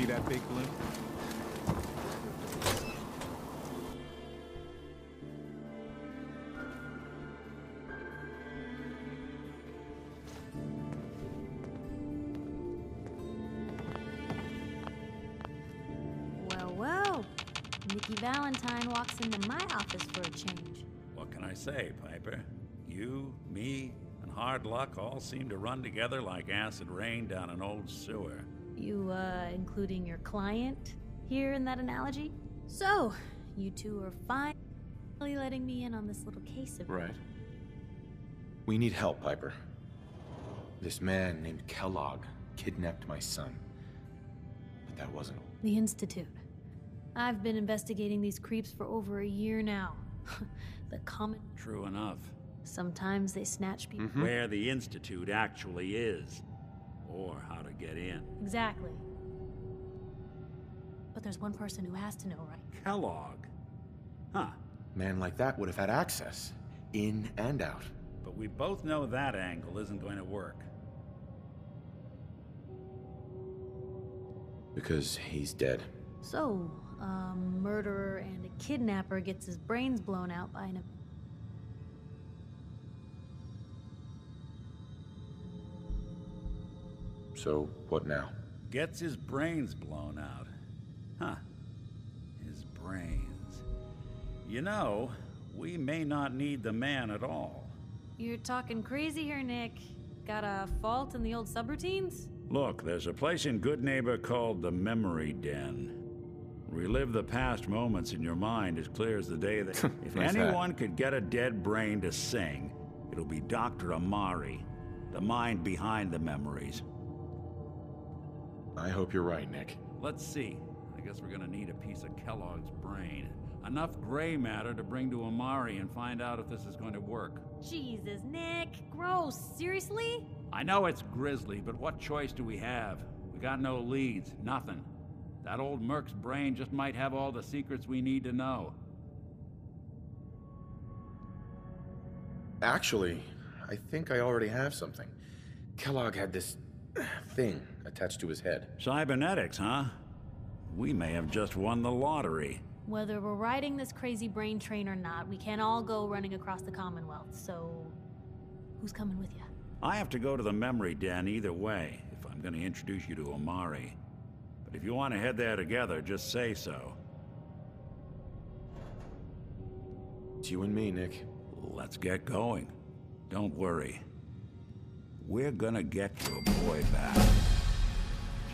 See that big balloon? Well, well. Nikki Valentine walks into my office for a change. What can I say, Piper? You, me, and hard luck all seem to run together like acid rain down an old sewer. You, including your client here in that analogy? So, you two are finally letting me in on this little case of... Right. We need help, Piper. This man named Kellogg kidnapped my son. But that wasn't... The Institute. I've been investigating these creeps for over a year now. The common... True enough. Sometimes they snatch people... Where the Institute actually is. Or how to get in. Exactly. But there's one person who has to know, right? Kellogg. Huh. Man like that would have had access. In and out. But we both know that angle isn't going to work. Because he's dead. So, a murderer and a kidnapper gets his brains blown out by an... So, what now? Gets his brains blown out. Huh. His brains. You know, we may not need the man at all. You're talking crazy here, Nick. Got a fault in the old subroutines? Look, there's a place in Good Neighbor called the Memory Den. Relive the past moments in your mind as clear as the day that... If anyone could get a dead brain to sing, it'll be Dr. Amari, the mind behind the memories. I hope you're right, Nick. Let's see. I guess we're gonna need a piece of Kellogg's brain. Enough gray matter to bring to Amari and find out if this is going to work. Jesus, Nick. Gross. Seriously? I know it's grisly, but what choice do we have? We got no leads, nothing. That old Merc's brain just might have all the secrets we need to know. Actually, I think I already have something. Kellogg had this thing attached to his head. Cybernetics, huh? We may have just won the lottery. Whether we're riding this crazy brain train or not, we can't all go running across the Commonwealth, so... Who's coming with you? I have to go to the Memory Den either way, if I'm gonna introduce you to Amari. But if you want to head there together, just say so. It's you and me, Nick. Let's get going. Don't worry. We're gonna get your boy back.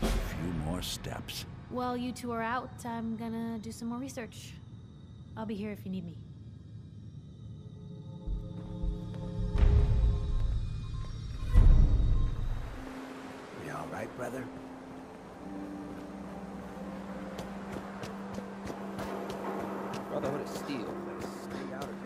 Just a few more steps. While you two are out, I'm gonna do some more research. I'll be here if you need me. You all right, brother? Brotherhood of Steel. Straight out of here.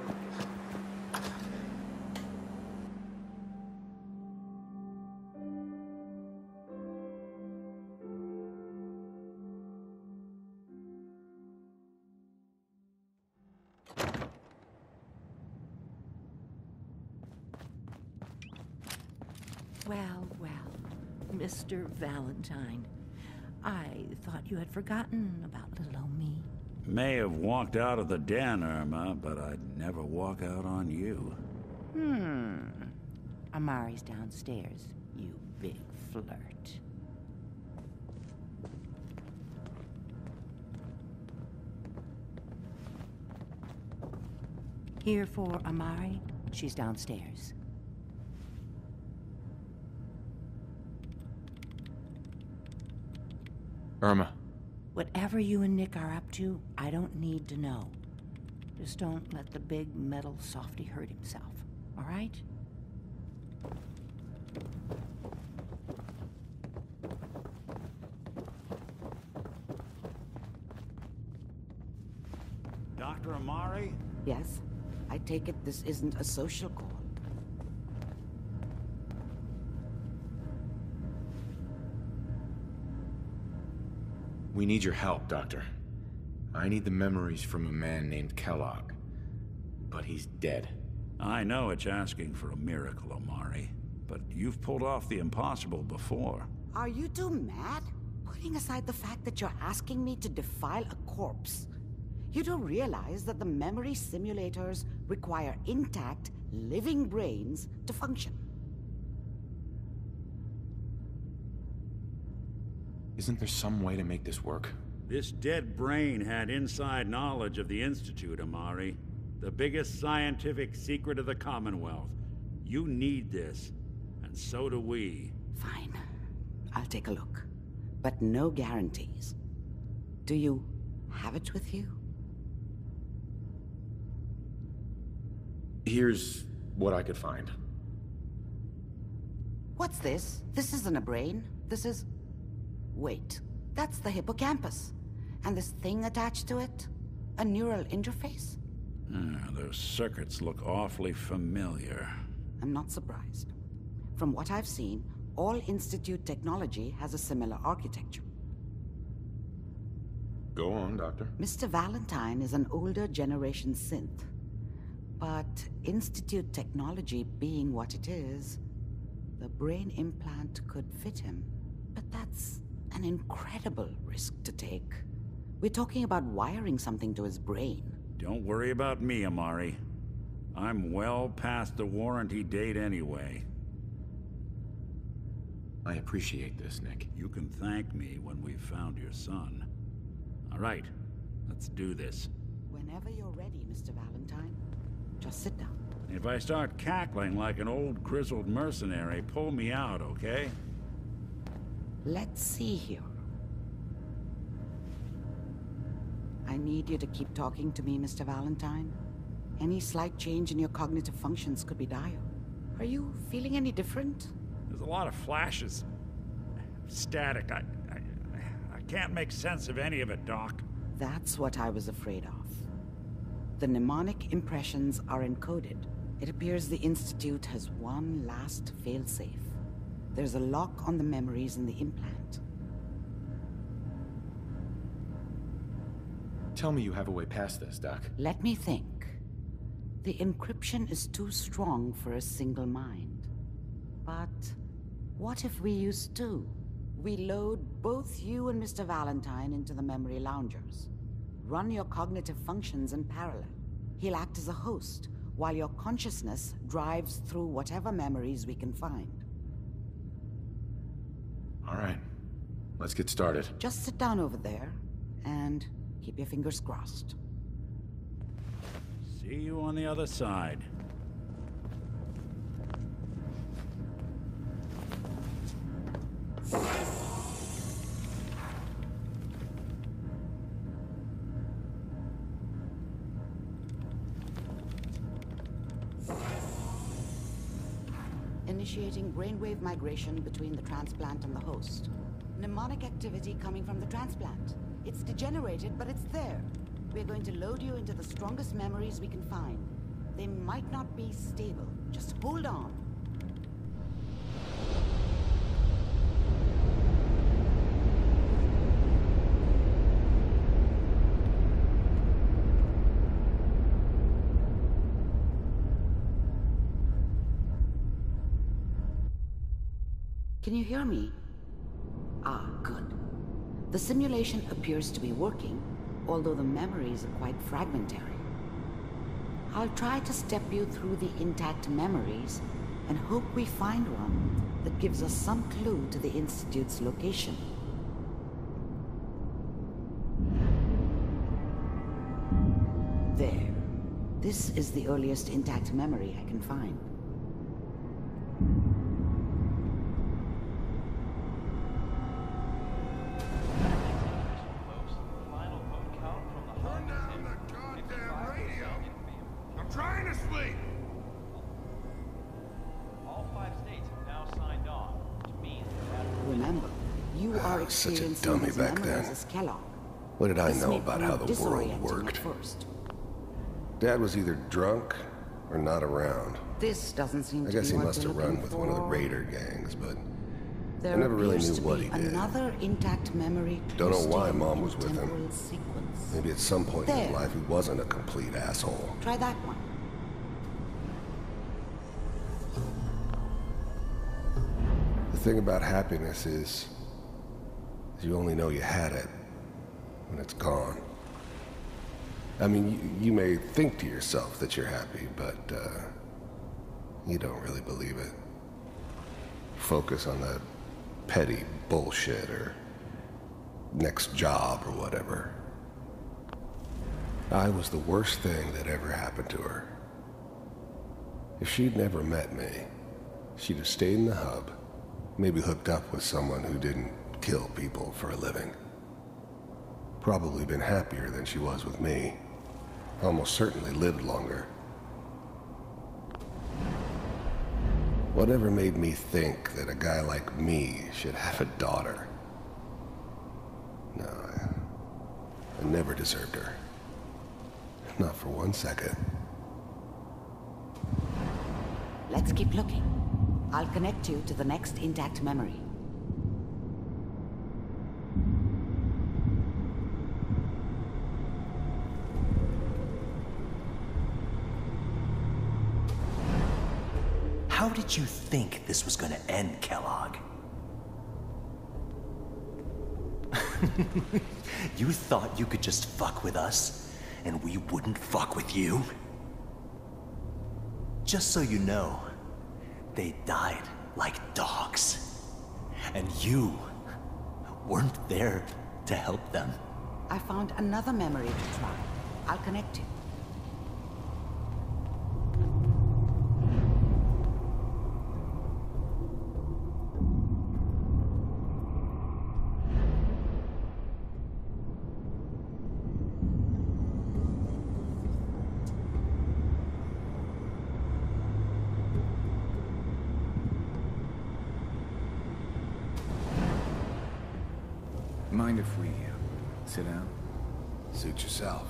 Well, well, Mr. Valentine. I thought you had forgotten about little old me. May have walked out of the den, Irma, but I'd never walk out on you. Amari's downstairs, you big flirt. Here for Amari, she's downstairs. Irma. Whatever you and Nick are up to, I don't need to know. Just don't let the big metal softy hurt himself, all right? Dr. Amari? Yes? I take it this isn't a social call. We need your help, Doctor. I need the memories from a man named Kellogg. But he's dead. I know it's asking for a miracle, Amari, but you've pulled off the impossible before. Are you two mad? Putting aside the fact that you're asking me to defile a corpse, you don't realize that the memory simulators require intact, living brains to function. Isn't there some way to make this work? This dead brain had inside knowledge of the Institute, Amari. The biggest scientific secret of the Commonwealth. You need this, and so do we. Fine. I'll take a look. But no guarantees. Do you have it with you? Here's what I could find. What's this? This isn't a brain. This is... Wait. That's the hippocampus. And this thing attached to it? A neural interface? Those circuits look awfully familiar. I'm not surprised. From what I've seen, all Institute technology has a similar architecture. Go on, Doctor. Mr. Valentine is an older generation synth. But Institute technology being what it is, the brain implant could fit him. But that's an incredible risk to take. We're talking about wiring something to his brain. Don't worry about me, Amari. I'm well past the warranty date anyway. I appreciate this, Nick. You can thank me when we've found your son. All right, let's do this. Whenever you're ready, Mr. Valentine. Just sit down. If I start cackling like an old grizzled mercenary, pull me out, okay? Let's see here. I need you to keep talking to me, Mr. Valentine. Any slight change in your cognitive functions could be dire. Are you feeling any different? There's a lot of flashes. Static. I can't make sense of any of it, Doc. That's what I was afraid of. The mnemonic impressions are encoded. It appears the Institute has one last failsafe. There's a lock on the memories in the implant. Tell me you have a way past this, Doc. Let me think. The encryption is too strong for a single mind. But what if we use two? We load both you and Mr. Valentine into the memory loungers. Run your cognitive functions in parallel. He'll act as a host, while your consciousness drives through whatever memories we can find. All right. Let's get started. Just sit down over there, and keep your fingers crossed. See you on the other side. Initiating brainwave migration between the transplant and the host. Mnemonic activity coming from the transplant. It's degenerated, but it's there. We're going to load you into the strongest memories we can find. They might not be stable. Just hold on. Can you hear me? Ah, good. The simulation appears to be working, although the memories are quite fragmentary. I'll try to step you through the intact memories and hope we find one that gives us some clue to the Institute's location. There. This is the earliest intact memory I can find. Remember, you are Such a experiencing dummy his back memories then. as Kellogg. What did I This know may about prove how the world disorienting worked? at first. Dad was either drunk or not around. This doesn't seem I to guess be he what must you're have run looking with one of the for. raider gangs, but There I never really appears knew to what be he did. Another intact memory Don't know twisting why Mom in was with him. temporal sequence. maybe at some point in his There. life he wasn't a complete asshole. Try that one. The thing about happiness is you only know you had it when it's gone. I mean, you may think to yourself that you're happy, but you don't really believe it. Focus on the petty bullshit or next job or whatever. I was the worst thing that ever happened to her. If she'd never met me, she'd have stayed in the hub, maybe hooked up with someone who didn't kill people for a living. Probably been happier than she was with me. Almost certainly lived longer. Whatever made me think that a guy like me should have a daughter? No, I never deserved her. Not for 1 second. Let's keep looking. I'll connect you to the next intact memory. How did you think this was gonna end, Kellogg? You thought you could just fuck with us, and we wouldn't fuck with you? Just so you know, they died like dogs. And you weren't there to help them. I found another memory to try. I'll connect you. Mind if we sit down? Suit yourself.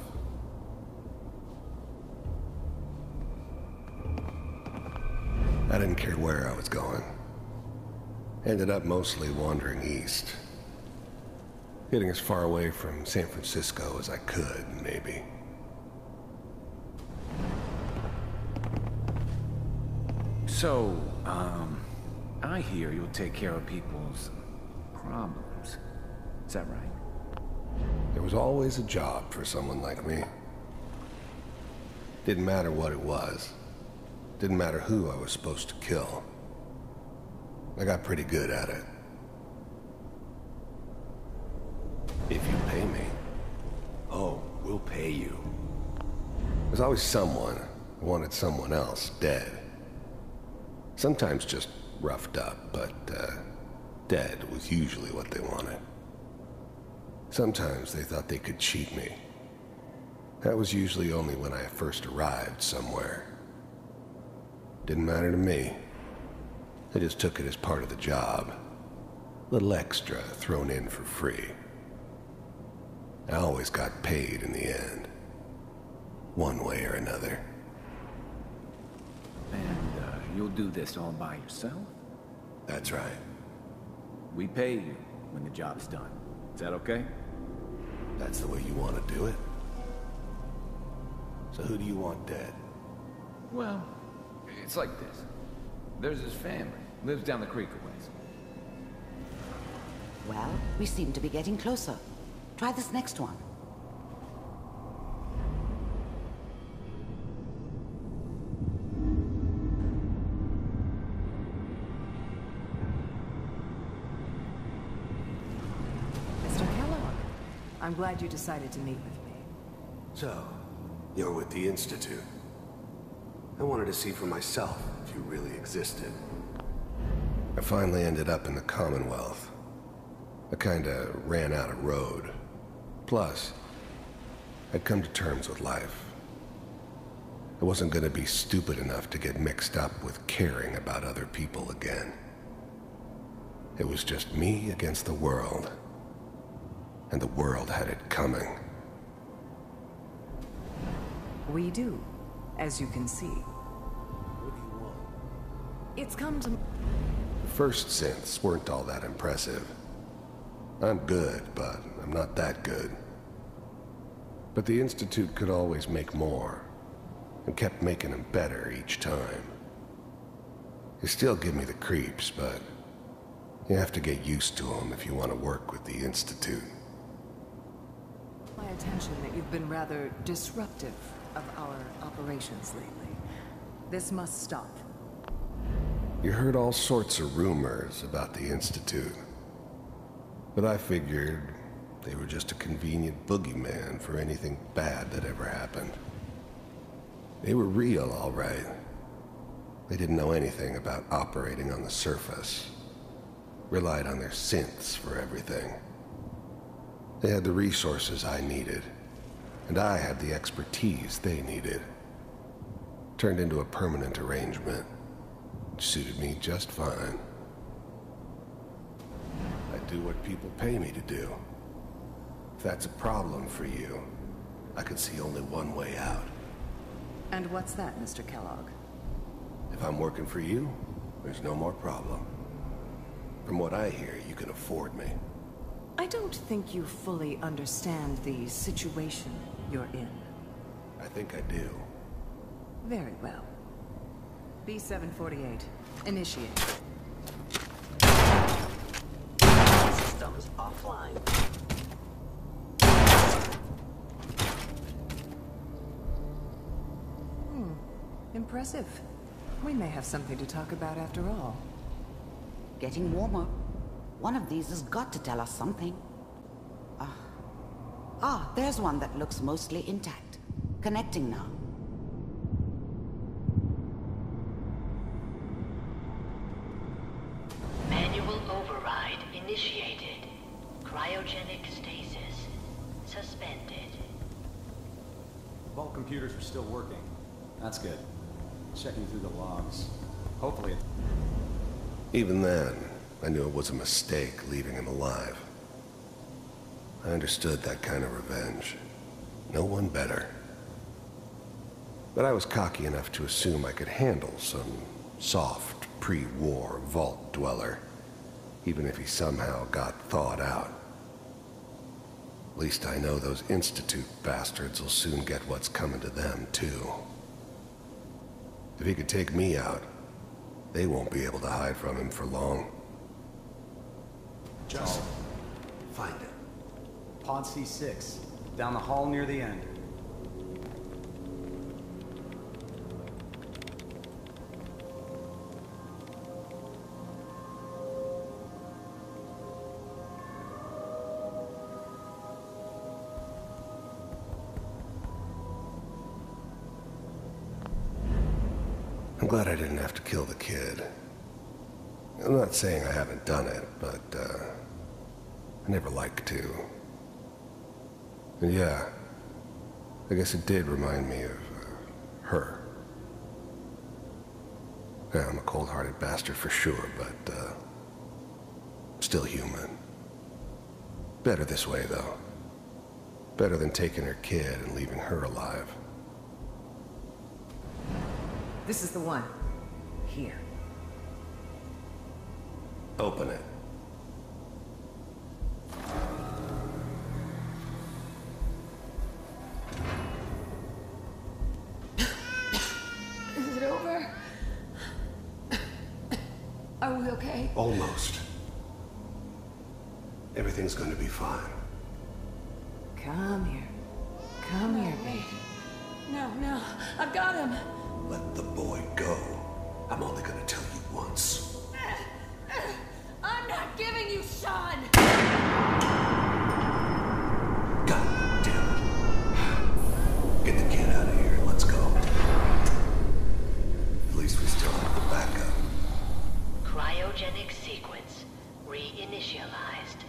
I didn't care where I was going. Ended up mostly wandering east. Getting as far away from San Francisco as I could, maybe. So, I hear you'll take care of people's problems. Is that right? There was always a job for someone like me. Didn't matter what it was. Didn't matter who I was supposed to kill. I got pretty good at it. If you pay me. Oh, we'll pay you. There's always someone who wanted someone else dead. Sometimes just roughed up, but dead was usually what they wanted. Sometimes they thought they could cheat me. That was usually only when I first arrived somewhere. Didn't matter to me. I just took it as part of the job. Little extra thrown in for free. I always got paid in the end. One way or another. And you'll do this all by yourself? That's right. We pay you when the job's done. Is that okay? That's the way you want to do it? So who do you want dead? Well, it's like this. There's his family. Lives down the creek a ways. Well, we seem to be getting closer. Try this next one. Mr. Kellogg, I'm glad you decided to meet with me. So, you're with the Institute. I wanted to see for myself if you really existed. I finally ended up in the Commonwealth. I kinda ran out of road. Plus, I'd come to terms with life. I wasn't gonna be stupid enough to get mixed up with caring about other people again. It was just me against the world. And the world had it coming. We do, as you can see. What do you want? It's come to... The first synths weren't all that impressive. I'm good, but I'm not that good. But the Institute could always make more, and kept making them better each time. They still give me the creeps, but You have to get used to them if you want to work with the Institute. My attention that you've been rather disruptive of our operations lately. This must stop. You heard all sorts of rumors about the Institute. But I figured they were just a convenient boogeyman for anything bad that ever happened. They were real, all right. They didn't know anything about operating on the surface. Relied on their synths for everything. They had the resources I needed, and I had the expertise they needed. Turned into a permanent arrangement, which suited me just fine. I do what people pay me to do. If that's a problem for you, I could see only one way out. And what's that, Mr. Kellogg? If I'm working for you, there's no more problem. From what I hear, you can afford me. I don't think you fully understand the situation you're in. I think I do. Very well. B-748, initiate. Systems offline. Impressive. We may have something to talk about after all. Getting warmer. One of these has got to tell us something. There's one that looks mostly intact. Connecting now. Manual override initiated. Cryogenic stasis suspended. Vault computers are still working. That's good. Checking through the logs. Hopefully it... Even then, I knew it was a mistake leaving him alive. I understood that kind of revenge. No one better. But I was cocky enough to assume I could handle some soft, pre-war vault dweller, even if he somehow got thawed out. At least I know those Institute bastards will soon get what's coming to them, too. If he could take me out, they won't be able to hide from him for long. Just Find it. Pod C6, down the hall near the end. I'm glad I didn't have to kill the kid. I'm not saying I haven't done it, but, I never like to. And yeah, I guess it did remind me of, her. Yeah, I'm a cold-hearted bastard for sure, but, still human. Better this way, though. Better than taking her kid and leaving her alive. This is the one. Here. Open it. Is it over? Are we okay? Almost. Everything's going to be fine. Come here. Come here, baby. No, I've got him. Let the boy go. I'm only going to tell you once. I'm not giving you Sean. God damn it. Get the kid out of here and let's go. At least we still have the backup. Cryogenic sequence reinitialized.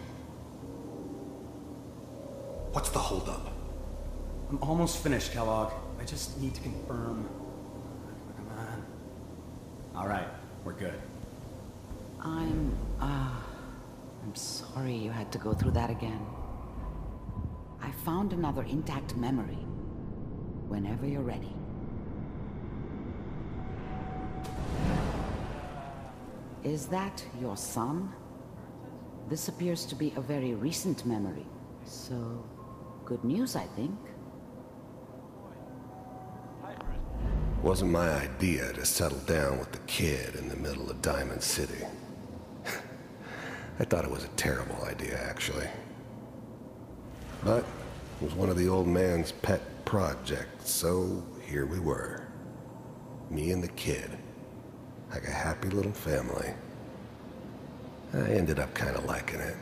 What's the holdup? I'm almost finished, Kellogg. I just need to confirm. Come on. All right, we're good. I'm sorry you had to go through that again. I found another intact memory. Whenever you're ready. Is that your son? This appears to be a very recent memory. So, good news, I think. Wasn't my idea to settle down with the kid in the middle of Diamond City. I thought it was a terrible idea, actually. But it was one of the old man's pet projects, so here we were. Me and the kid. Like a happy little family. I ended up kind of liking it.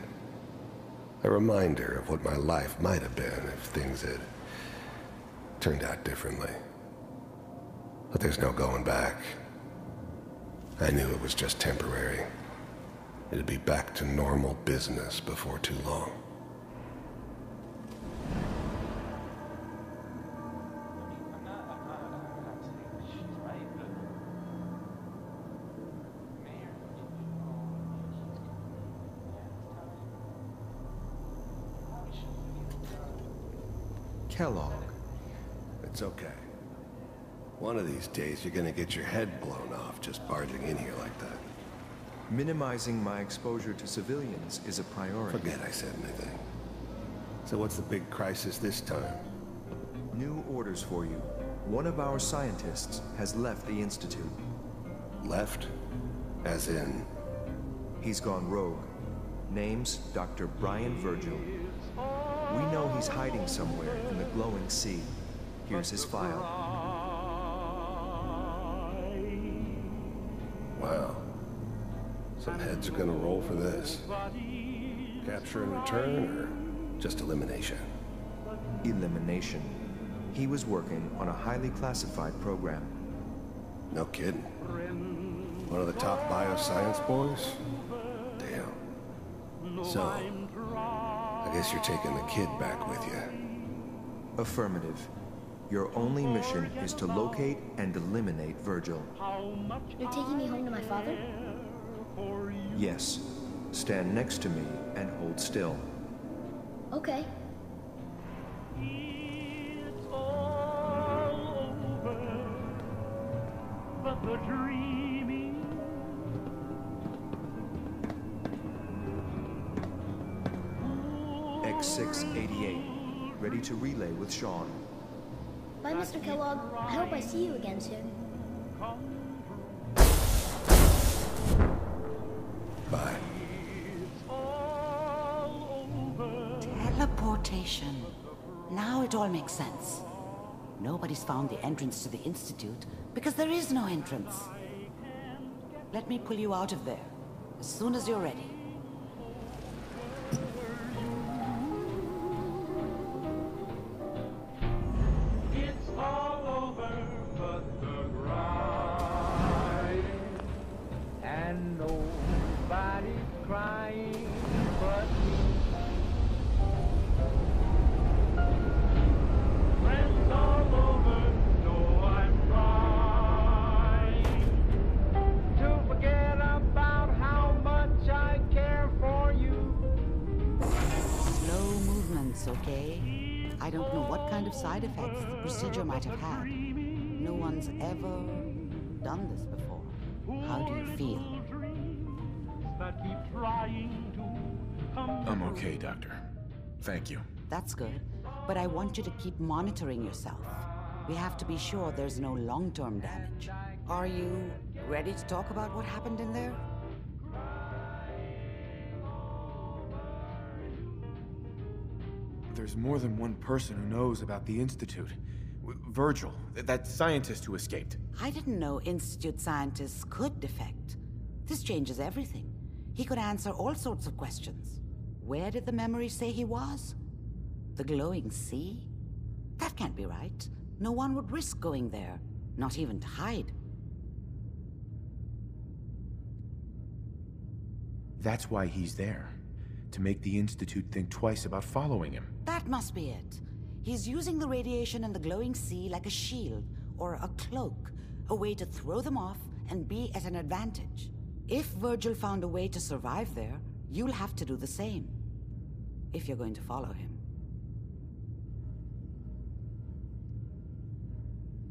A reminder of what my life might have been if things had turned out differently. But there's no going back. I knew it was just temporary. It'd be back to normal business before too long. Kellogg. It's okay. One of these days you're gonna get your head blown off just barging in here like that. Minimizing my exposure to civilians is a priority. Forget I said anything. So what's the big crisis this time? New orders for you. One of our scientists has left the Institute. Left? As in? He's gone rogue. Name's Dr. Brian Virgil. We know he's hiding somewhere in the glowing sea. Here's his file. Wow. Some heads are gonna roll for this. Capture and return, or just elimination? Elimination. He was working on a highly classified program. No kidding. One of the top bioscience boys? Damn. So, I guess you're taking the kid back with you. Affirmative. Your only mission is to locate and eliminate Virgil. You're taking me home to my father? Yes. Stand next to me and hold still. Okay. It's all over, but the dreaming. X688. Ready to relay with Sean. Bye, Mr. Kellogg. I hope I see you again soon. Bye. Teleportation. Now it all makes sense. Nobody's found the entrance to the Institute because there is no entrance. Let me pull you out of there as soon as you're ready. It's all over but the grind, and nobody's crying but me. Friends all over know I'm trying to forget about how much I care for you. Slow movements, okay? I don't know what kind of side effects the procedure might have had. No one's ever done this before. How do you feel? That keep trying to come. I'm okay, Doctor. Thank you. That's good, but I want you to keep monitoring yourself. We have to be sure there's no long-term damage. Are you ready to talk about what happened in there? There's more than one person who knows about the Institute. Virgil, that scientist who escaped. I didn't know Institute scientists could defect. This changes everything. He could answer all sorts of questions. Where did the memory say he was? The glowing sea? That can't be right. No one would risk going there, not even to hide. That's why he's there. To make the Institute think twice about following him. That must be it. He's using the radiation in the glowing sea like a shield or a cloak, a way to throw them off and be at an advantage. If Virgil found a way to survive there, you'll have to do the same. If you're going to follow him.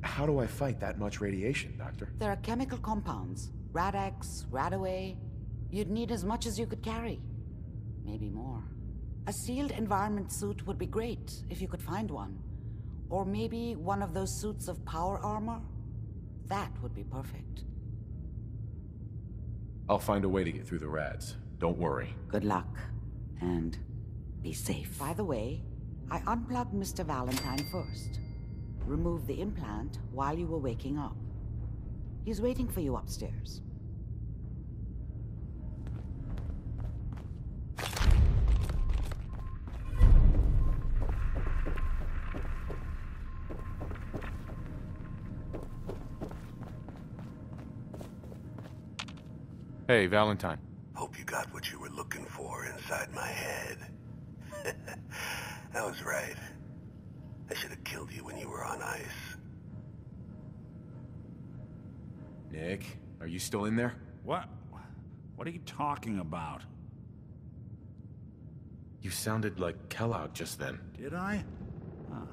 How do I fight that much radiation, Doctor? There are chemical compounds. Rad-X, Radaway. You'd need as much as you could carry. Maybe more. A sealed environment suit would be great, if you could find one. Or maybe one of those suits of power armor? That would be perfect. I'll find a way to get through the rads. Don't Don't worry. Good luck, and be safe. By the way, I unplugged Mr. Valentine first. Removed the implant while you were waking up. He's waiting for you upstairs. Hey, Valentine. Hope you got what you were looking for inside my head. I was right. I should have killed you when you were on ice. Nick, are you still in there? What? What are you talking about? You sounded like Kellogg just then. Did I? Huh.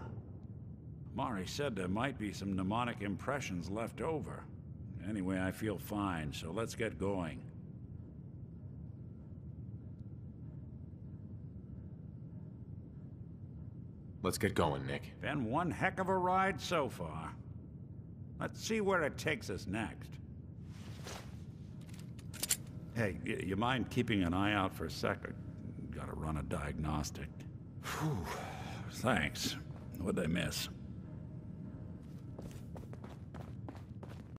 Mari said there might be some mnemonic impressions left over. Anyway, I feel fine, so let's get going. Let's get going, Nick. Been one heck of a ride so far. Let's see where it takes us next. Hey, you mind keeping an eye out for a second? Gotta run a diagnostic. Whew. Thanks. What'd I miss?